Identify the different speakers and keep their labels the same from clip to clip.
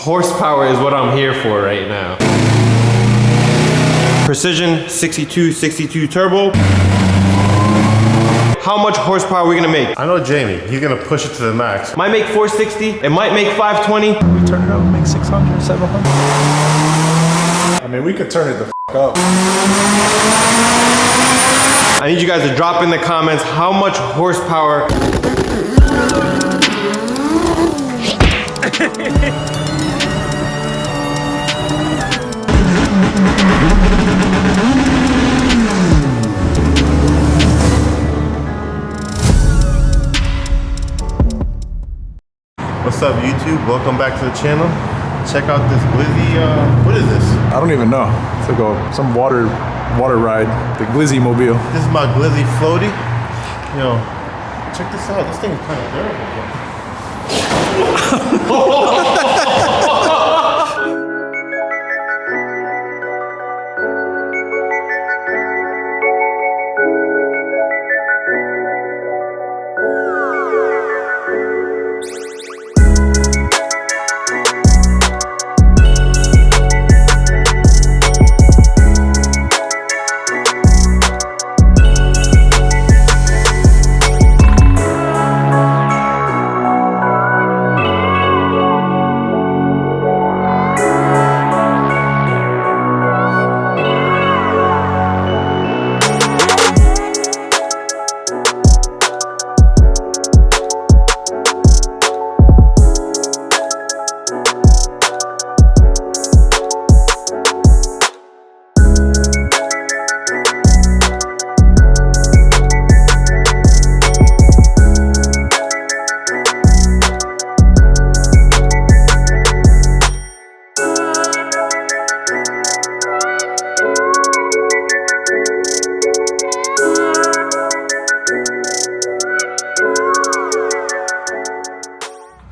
Speaker 1: Horsepower is what I'm here for right now. Precision 62 turbo. How much horsepower are we gonna make?
Speaker 2: I know Jamie, he's gonna push it to the max.
Speaker 1: Might make 460, it might make 520.
Speaker 3: We turn it up and make 600, 700. I mean, we could turn it the f up.
Speaker 1: I need you guys to drop in the comments how much horsepower.
Speaker 2: What's up, YouTube? Welcome back to the channel. Check out this Glizzy, what is this?
Speaker 3: I don't even know. It's like some water ride, the Glizzy mobile.
Speaker 2: This is my Glizzy floaty. Yo, check this out. This thing is kind of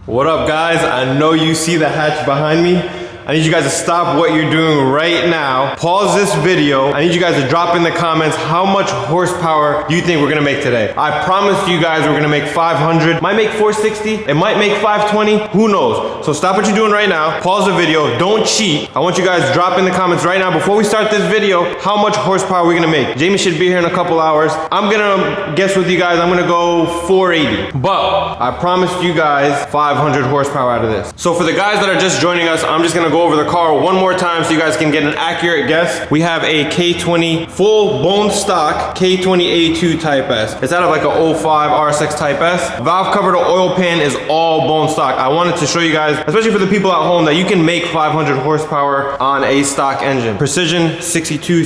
Speaker 1: What up, guys? I know you see the hatch behind me. I need you guys to stop what you're doing right now. Pause this video. I need you guys to drop in the comments how much horsepower you think we're gonna make today. I promised you guys we're gonna make 500. Might make 460. It might make 520. Who knows? So stop what you're doing right now. Pause the video. Don't cheat. I want you guys to drop in the comments right now before we start this video how much horsepower we're gonna make. Jamie should be here in a couple hours. I'm gonna guess with you guys. I'm gonna go 480. But I promised you guys 500 horsepower out of this. So for the guys that are just joining us, I'm just gonna go over the car one more time so you guys can get an accurate guess. We have a K20 full bone stock K20a2 Type S. It's out of like a 05 RSX Type S. Valve cover to oil pan is all bone stock. I wanted to show you guys, especially for the people at home, that you can make 500 horsepower on a stock engine. Precision 62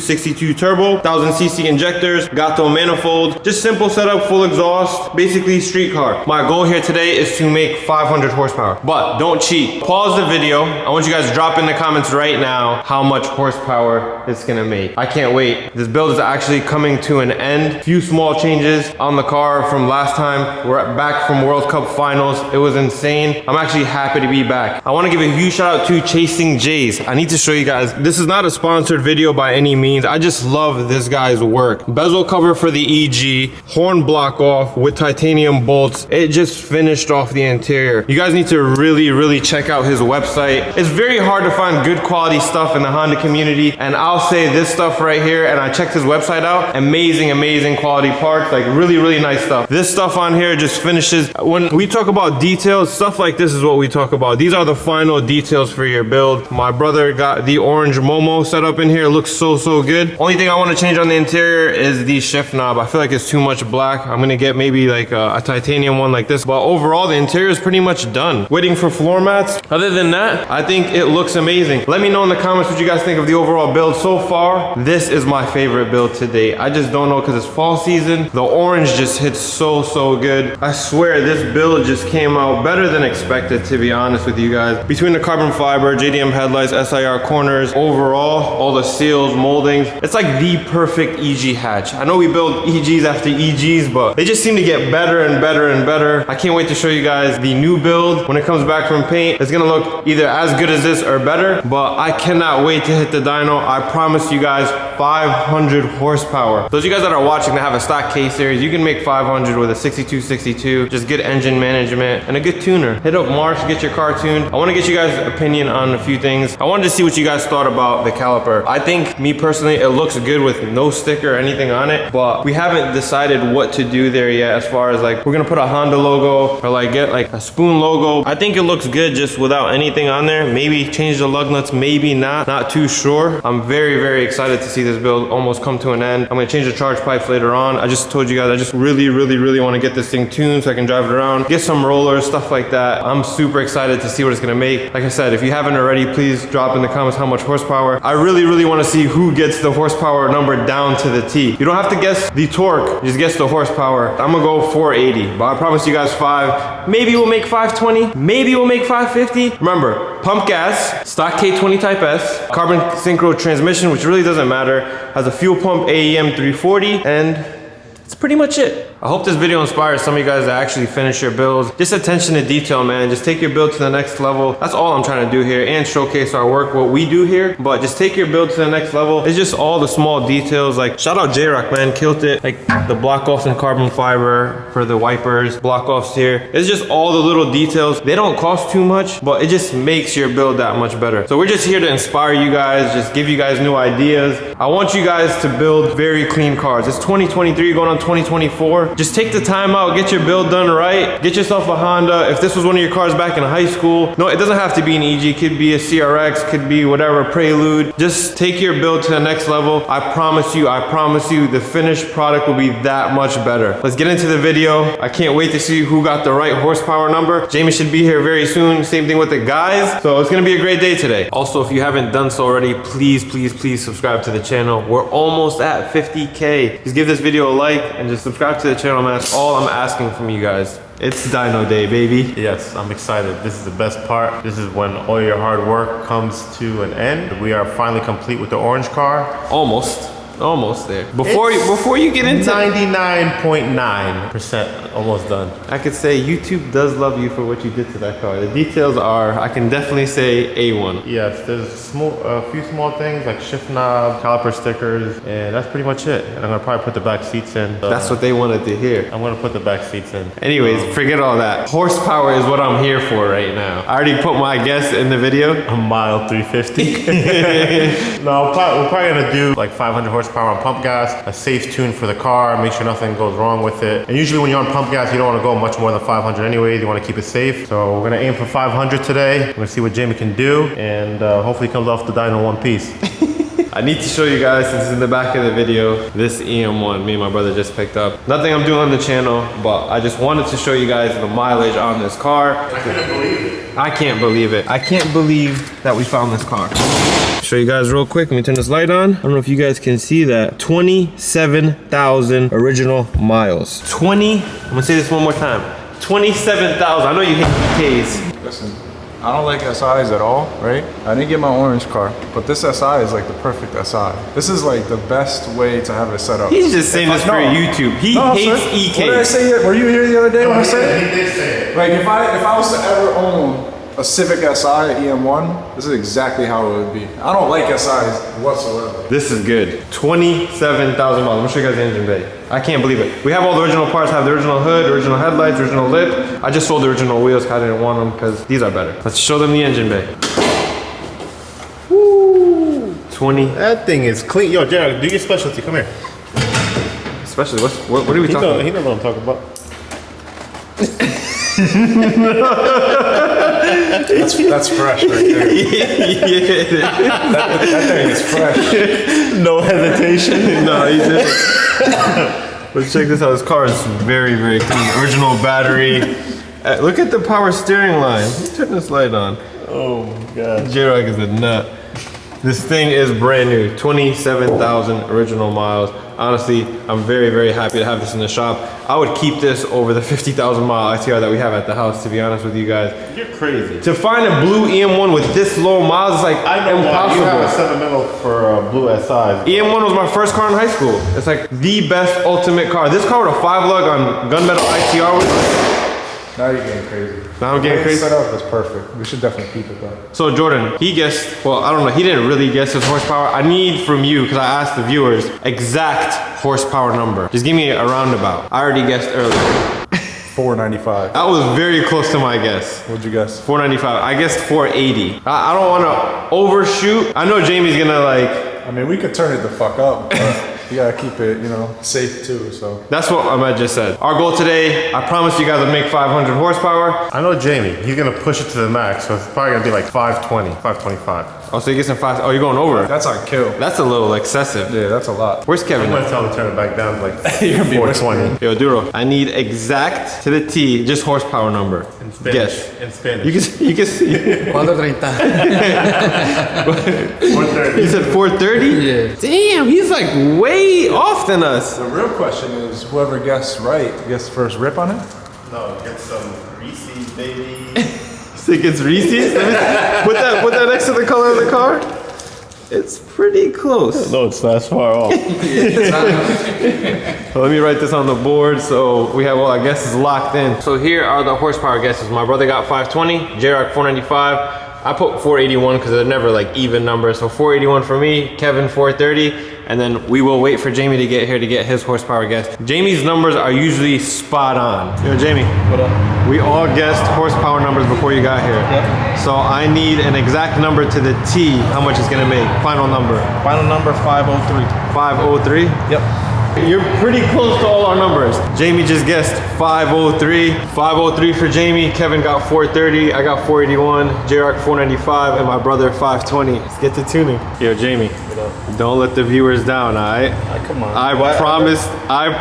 Speaker 1: turbo, 1000cc injectors, Gato manifold, just simple setup, full exhaust, basically street car. My goal here today is to make 500 horsepower, but don't cheat. Pause the video. I want you guys to drop in the comments right now how much horsepower it's gonna make. I can't wait. This build is actually coming to an end. Few small changes on the car from last time. We're back from World Cup finals. It was insane. I'm actually happy to be back. I want to give a huge shout out to Chasing Jays. I need to show you guys. This is not a sponsored video by any means. I just love this guy's work. Bezel cover for the EG, horn block off with titanium bolts. It just finished off the interior. You guys need to really check out his website. It's very hard to find good quality stuff in the Honda community, and I'll say this stuff right here, and I checked his website out, amazing quality parts, like really nice stuff. This stuff on here just finishes. When we talk about details, stuff like this is what we talk about. These are the final details for your build. My brother got the orange Momo set up in here. It looks so good. Only thing I want to change on the interior is the shift knob. I feel like it's too much black. I'm gonna get maybe like a titanium one like this, but overall the interior is pretty much done. Waiting for floor mats. Other than that, I think it looks amazing. Let me know in the comments what you guys think of the overall build so far. This is my favorite build to date. I just don't know, because it's fall season. The orange just hits so good. I swear this build just came out better than expected, to be honest with you guys. Between the carbon fiber, JDM headlights, SIR corners, overall, all the seals, moldings, it's like the perfect EG hatch. I know we build EGs after EGs, but they just seem to get better and better. I can't wait to show you guys the new build when it comes back from paint. It's gonna look either as good as this this or better, but I cannot wait to hit the dyno. I promise you guys 500 horsepower. Those of you guys that are watching that have a stock K series, you can make 500 with a 6262. Just good engine management and a good tuner. Hit up Marsh, get your car tuned. I want to get you guys' opinion on a few things. I wanted to see what you guys thought about the caliper. I think, me personally, it looks good with no sticker or anything on it, but we haven't decided what to do there yet, as far as like, we're gonna put a Honda logo or like get like a Spoon logo. I think it looks good just without anything on there. Maybe change the lug nuts, maybe not too sure. I'm very, very excited to see this build almost come to an end. I'm gonna change the charge pipes later on. I just told you guys, I just really want to get this thing tuned so I can drive it around, get some rollers, stuff like that. I'm super excited to see what it's gonna make. Like I said, if you haven't already, please drop in the comments how much horsepower. I really want to see who gets the horsepower number down to the T. You don't have to guess the torque, just guess the horsepower. I'm gonna go 480, but I promise you guys 5. Maybe we'll make 520, maybe we'll make 550. Remember, pump gas, stock K20 Type S, carbon synchro transmission, which really doesn't matter, has a fuel pump AEM 340, and that's pretty much it. I hope this video inspires some of you guys to actually finish your builds. Just attention to detail, man. Just take your build to the next level. That's all I'm trying to do here, and showcase our work, what we do here. But just take your build to the next level. It's just all the small details. Like, shout out J-Rock, man, killed it. Like the block offs in carbon fiber for the wipers, block offs here. It's just all the little details. They don't cost too much, but it just makes your build that much better. So we're just here to inspire you guys, just give you guys new ideas. I want you guys to build very clean cars. It's 2023 going on 2024. Just take the time out, get your build done right, get yourself a Honda. If this was one of your cars back in high school, no, it doesn't have to be an EG, it could be a CRX, could be whatever, Prelude. Just take your build to the next level. I promise you, the finished product will be that much better. Let's get into the video. I can't wait to see who got the right horsepower number. Jamie should be here very soon. Same thing with the guys. So it's gonna be a great day today. Also, if you haven't done so already, please subscribe to the channel. We're almost at 50K. Just give this video a like and just subscribe to the channel, man. That's all I'm asking from you guys. It's dyno day, baby.
Speaker 2: Yes, I'm excited. This is the best part. This is when all your hard work comes to an end. We are finally complete with the orange car.
Speaker 1: Almost there. Before you get into
Speaker 2: 99.9% almost done.
Speaker 1: I could say YouTube does love you for what you did to that car. The details are, I can definitely say A1.
Speaker 2: Yes, there's a few small things like shift knob, caliper stickers, and that's pretty much it. And I'm gonna probably put the back seats in.
Speaker 1: That's what they wanted to hear.
Speaker 2: I'm gonna put the back seats in.
Speaker 1: Anyways, forget all that. Horsepower is what I'm here for right now. I already put my guess in the video.
Speaker 2: A mile 350. No, we're probably gonna do like 500 horsepower on pump gas, a safe tune for the car, make sure nothing goes wrong with it. And usually when you're on pump gas, you don't want to go much more than 500 anyways. You want to keep it safe. So we're gonna aim for 500 today. We're gonna see what Jamie can do, and hopefully he comes off the dyno in one piece.
Speaker 1: I need to show you guys, since it's in the back of the video, this EM1 me and my brother just picked up. Nothing I'm doing on the channel, but I just wanted to show you guys the mileage on this car.
Speaker 2: I couldn't believe it.
Speaker 1: I can't believe it. I can't believe that we found this car. Show you guys real quick. Let me turn this light on. I don't know if you guys can see that. 27,000 original miles. I'm gonna say this one more time. 27,000. I know you hate EKs.
Speaker 3: Listen, I don't like SIs at all, right? I didn't get my orange car, but this SI is like the perfect SI. This is like the best way to have it set up.
Speaker 1: He's just saying this for YouTube. He hates EKs.
Speaker 3: What did I say? Were you here the other day when I said
Speaker 2: He did say it.
Speaker 3: Like if I was to ever own a Civic Si EM1, this is exactly how it would be. I don't like SIs whatsoever.
Speaker 1: This is good. 27,000 miles. I'm gonna show you guys the engine bay. I can't believe it. We have all the original parts. Have the original hood, original headlights, original lip. I just sold the original wheels because I didn't want them because these are better. Let's show them the engine bay. Woo! 20.
Speaker 2: That thing is clean. Yo, Jared, do your specialty. Come here.
Speaker 1: Especially, what are we talking about?
Speaker 2: He knows what I'm talking about.
Speaker 3: That's fresh right there. That thing is fresh.
Speaker 2: No hesitation.
Speaker 1: No, he didn't. Let's check this out. This car is very clean. Original battery. Look at the power steering line. Let's turn this light on.
Speaker 2: Oh my God.
Speaker 1: J-Rock is a nut. This thing is brand new. 27,000 original miles. Honestly, I'm very happy to have this in the shop. I would keep this over the 50,000 mile ITR that we have at the house, to be honest with you guys.
Speaker 2: You're crazy.
Speaker 1: To find a blue EM1 with this low miles is like impossible.
Speaker 2: You have a sentimental for blue SIs.
Speaker 1: EM1 was my first car in high school. It's like the best ultimate car. This car with a 5-lug on gunmetal ITR was
Speaker 3: Now you're getting crazy.
Speaker 1: Now I'm getting crazy?
Speaker 3: Set up is perfect. We should definitely keep it though.
Speaker 1: So Jordan, he guessed, well, I don't know, he didn't really guess his horsepower. I need from you, because I asked the viewers, exact horsepower number. Just give me a roundabout. I already guessed earlier.
Speaker 3: 495.
Speaker 1: That was very close to my guess.
Speaker 3: What'd you guess?
Speaker 1: 495. I guessed 480. I don't want to overshoot. I know Jamie's gonna like.
Speaker 3: I mean, we could turn it the fuck up, but you gotta keep it, you know, safe too, so.
Speaker 1: That's what Ahmed just said. Our goal today, I promised you guys would make 500 horsepower.
Speaker 2: I know Jamie, he's gonna push it to the max, so it's probably gonna be like 520, 525.
Speaker 1: Oh, so you get some 5, oh, you're going over.
Speaker 3: That's on kill.
Speaker 1: That's a little excessive.
Speaker 3: Yeah, that's a lot.
Speaker 1: Where's Kevin?
Speaker 2: I'm gonna tell him to turn it back down to like
Speaker 3: You're gonna be
Speaker 2: 420.
Speaker 1: Yo, Duro, I need exact to the T, just horsepower number.
Speaker 2: In Spanish.
Speaker 1: Guess.
Speaker 2: In Spanish.
Speaker 1: You can see.
Speaker 4: 430.
Speaker 2: 430.
Speaker 1: He said 430?
Speaker 4: Yeah.
Speaker 1: Damn, he's like way off than us.
Speaker 3: The real question is, whoever guessed right gets first rip on it?
Speaker 2: No, get some Reese's, baby.
Speaker 1: Think it's Reese's? Put that next to the color of the car. It's pretty close.
Speaker 2: No, it's not as far off.
Speaker 1: So let me write this on the board so we have all our guesses locked in. So here are the horsepower guesses. My brother got 520, J-Rock 495. I put 481 because they're never like even numbers. So 481 for me, Kevin 430. And then we will wait for Jamie to get here to get his horsepower guess. Jamie's numbers are usually spot on. Yo, Jamie.
Speaker 3: What up?
Speaker 1: We all guessed horsepower numbers before you got here.
Speaker 3: Yep.
Speaker 1: So I need an exact number to the T, how much it's gonna make. Final number.
Speaker 3: Final number 503.
Speaker 1: 503?
Speaker 3: Yep.
Speaker 1: You're pretty close to all our numbers. Jamie just guessed 503. 503 for Jamie. Kevin got 430. I got 481. J-Rock 495. And my brother 520. Let's get to tuning. Yo, Jamie. Don't let the viewers down, all right?
Speaker 4: Come on.
Speaker 1: I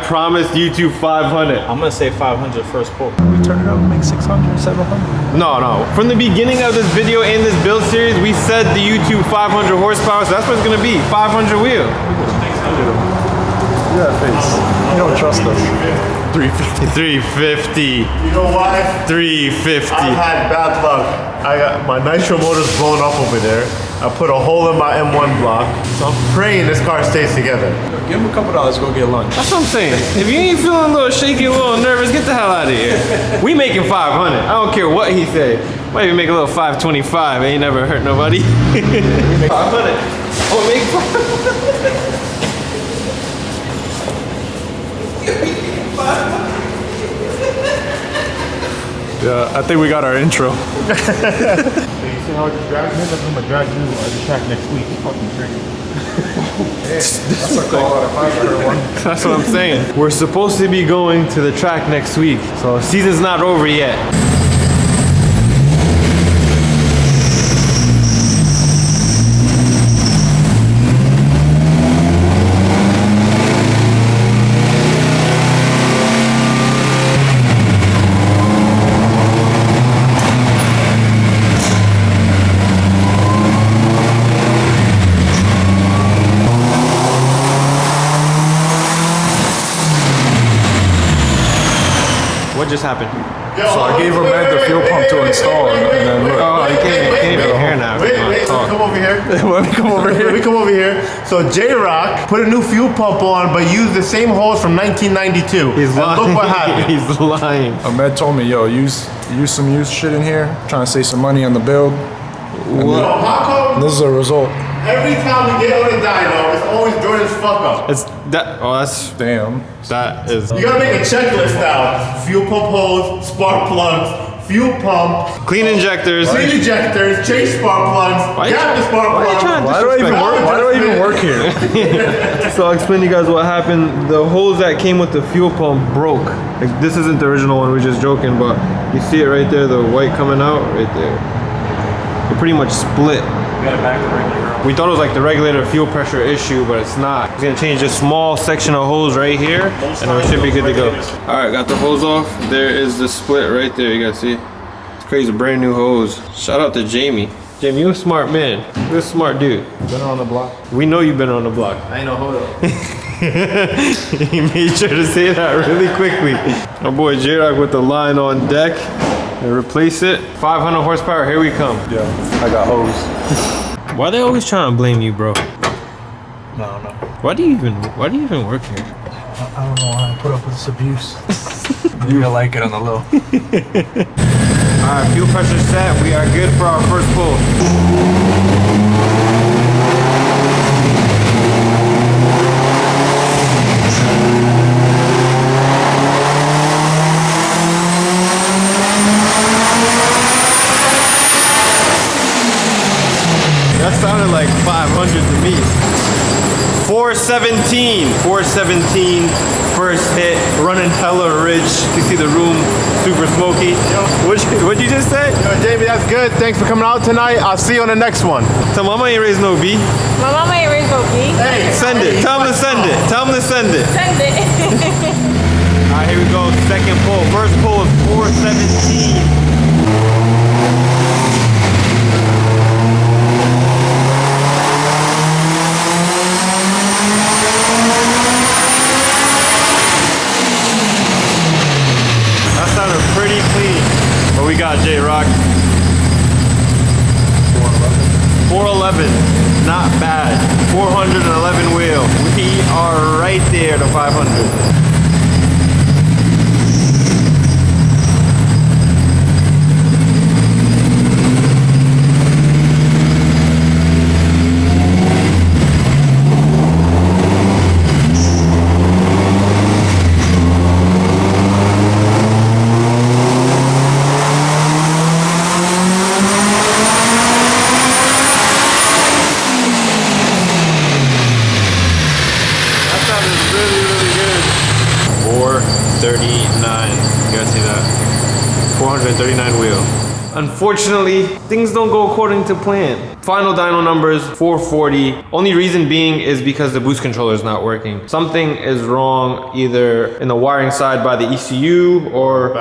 Speaker 1: promised YouTube 500.
Speaker 4: I'm gonna say 500 first quote.
Speaker 3: We turn it up, make 600, 700.
Speaker 1: No. From the beginning of this video and this build series, we said the YouTube 500 horsepower, so that's what it's gonna be. 500 wheel.
Speaker 3: Yeah, face. You don't trust us. 350.
Speaker 1: 350.
Speaker 2: You know why?
Speaker 1: 350.
Speaker 2: I've had bad luck. I got my nitro motor's blown up over there. I put a hole in my M1 block. So I'm praying this car stays together.
Speaker 3: Give him a couple dollars, go get lunch.
Speaker 1: That's what I'm saying. If you ain't feeling a little shaky, a little nervous, get the hell out of here. We making 500. I don't care what he say. Might even make a little 525. Ain't never hurt nobody. 500. Oh, make 500.
Speaker 3: Yeah, I think we got our intro.
Speaker 2: You see how it dragged me? I'm gonna drag you on the track next week. It's fucking crazy.
Speaker 3: That's a call out if I've heard one.
Speaker 1: That's what I'm saying. We're supposed to be going to the track next week. So season's not over yet. What just happened?
Speaker 3: So I gave him the fuel pump to install, and then look.
Speaker 1: Oh, you can't even hear now.
Speaker 2: Wait,
Speaker 1: Talk.
Speaker 2: come over here.
Speaker 3: Let me come over
Speaker 2: Let
Speaker 3: here.
Speaker 2: me come over here. So J-Rock put a new fuel pump on, but used the same hose from 1992.
Speaker 1: He's
Speaker 2: And
Speaker 1: lying.
Speaker 2: look what happened.
Speaker 1: He's lying.
Speaker 3: Ahmed told me, yo, use some used shit in here, trying to save some money on the build.
Speaker 2: So how come
Speaker 3: This is a result.
Speaker 2: every time we get on a dyno, it's always Jordan's fuck up?
Speaker 1: It's that. Oh, that's
Speaker 3: Damn.
Speaker 1: that is.
Speaker 2: You gotta make a checklist now. Fuel pump hose, spark plugs, fuel pump,
Speaker 1: Clean injectors.
Speaker 2: clean injectors, change spark plugs,
Speaker 1: Why you
Speaker 2: gap the
Speaker 1: trying-
Speaker 2: spark
Speaker 1: why you
Speaker 2: plugs.
Speaker 1: trying to
Speaker 3: Why do I even work here?
Speaker 1: So I'll explain to you guys what happened. The hose that came with the fuel pump broke. Like, this isn't the original one, we're just joking, but you see it right there, the white coming out right there. It pretty much split. We thought it was like the regulator fuel pressure issue, but it's not. It's gonna change this small section of hose right here, and then we should be good to go. All right, got the hose off. There is the split right there, you guys see? It's crazy, brand new hose. Shout out to Jamie. Jamie, you're a smart man. You're a smart dude.
Speaker 3: Been on the block.
Speaker 1: We know you've been on the block.
Speaker 4: I ain't no hold up.
Speaker 1: He made sure to say that really quickly. My boy J-Rock with the line on deck. And replace it. 500 horsepower, here we come.
Speaker 3: Yeah, I got hose.
Speaker 1: Why they always trying to blame you, bro?
Speaker 4: No.
Speaker 1: Why do you even work here?
Speaker 4: I don't know why I put up with this abuse.
Speaker 3: You're gonna like it on the low.
Speaker 1: Alright, fuel pressure set. We are good for our first pull. That sounded like 500 to me. 417, first hit, running hella rich. You see the room, super smoky. What'd you just say?
Speaker 2: Yo, Jamie, that's good. Thanks for coming out tonight. I'll see you on the next one.
Speaker 1: Tell mama ain't raised no B.
Speaker 5: My mama ain't raised no B.
Speaker 2: Hey,
Speaker 1: Send it. Tell him to send it. Tell him to send it.
Speaker 5: Send it.
Speaker 1: All right, here we go. Second pull. First pull is 417. That sounded pretty clean. What we got, J-Rock? 411. Not bad. 411 wheel. We are right there to 500. Really, really good. 439. You guys see that? 439 wheel. Unfortunately, things don't go according to plan. Final dyno numbers, 440. Only reason being is because the boost controller is not working. Something is wrong either in the wiring side by the ECU or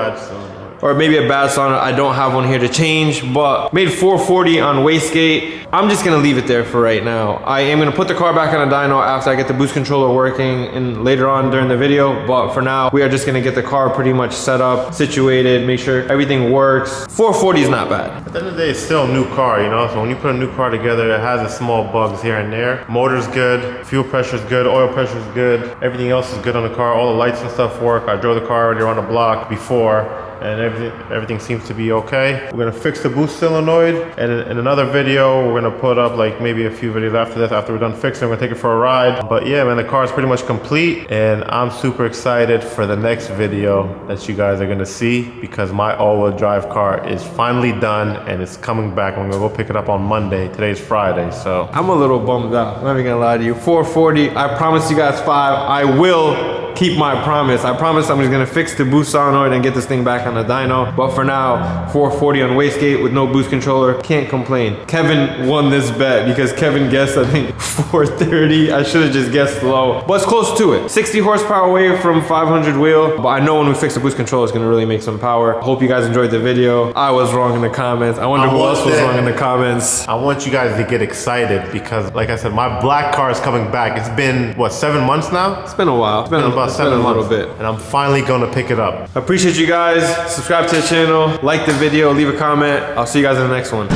Speaker 1: maybe a bad solenoid. I don't have one here to change, but made 440 on wastegate. I'm just gonna leave it there for right now. I am gonna put the car back on a dyno after I get the boost controller working and later on during the video, but for now, we are just gonna get the car pretty much set up, situated, make sure everything works. 440 is not bad.
Speaker 2: At the end of the day, it's still a new car, you know? So when you put a new car together, it has its small bugs here and there. Motor's good, fuel pressure's good, oil pressure's good. Everything else is good on the car. All the lights and stuff work. I drove the car already around the block before, and everything seems to be okay. We're gonna fix the boost solenoid, and in another video, we're gonna put up like maybe a few videos after this, after we're done fixing, we're gonna take it for a ride. But yeah, man, the car is pretty much complete, and I'm super excited for the next video that you guys are gonna see, because my all-wheel drive car is finally done, and it's coming back. I'm gonna go pick it up on Monday. Today's Friday, so.
Speaker 1: I'm a little bummed out. I'm not even gonna lie to you. 440, I promised you guys 5. I will keep my promise. I promise I'm just gonna fix the boost solenoid and get this thing back on the dyno. But for now, 440 on wastegate with no boost controller. Can't complain. Kevin won this bet because Kevin guessed, I think, 430. I should have just guessed low, but it's close to it. 60 horsepower away from 500 wheel. But I know when we fix the boost controller, it's gonna really make some power. Hope you guys enjoyed the video. I was wrong in the comments. I wonder who else was wrong in the comments.
Speaker 2: I want you guys to get excited because, like I said, my black car is coming back. It's been, what, 7 months now?
Speaker 1: It's been a while. It's been
Speaker 2: About 7 months.
Speaker 1: a little bit.
Speaker 2: And I'm finally gonna pick it up.
Speaker 1: I appreciate you guys. Subscribe to the channel, like the video, leave a comment. I'll see you guys in the next one.